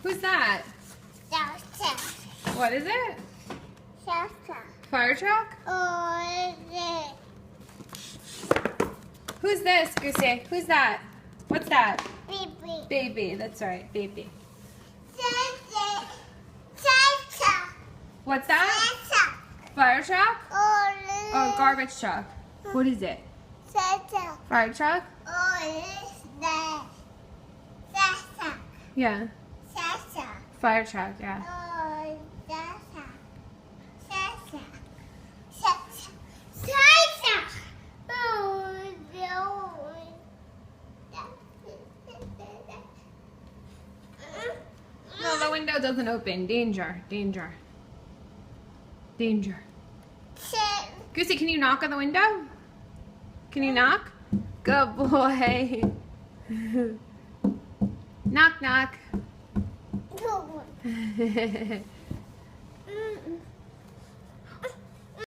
Who's that? What is it? Fire truck? Who's this, Goosey? Who's that? What's that? Baby, that's right, baby. What's that? Fire truck? Oh, garbage truck. What is it? Fire truck? Yeah. Fire truck, yeah. No, the window doesn't open. Danger, danger. Danger. Goosey, can you knock on the window? Can you knock? Good boy. Knock, knock.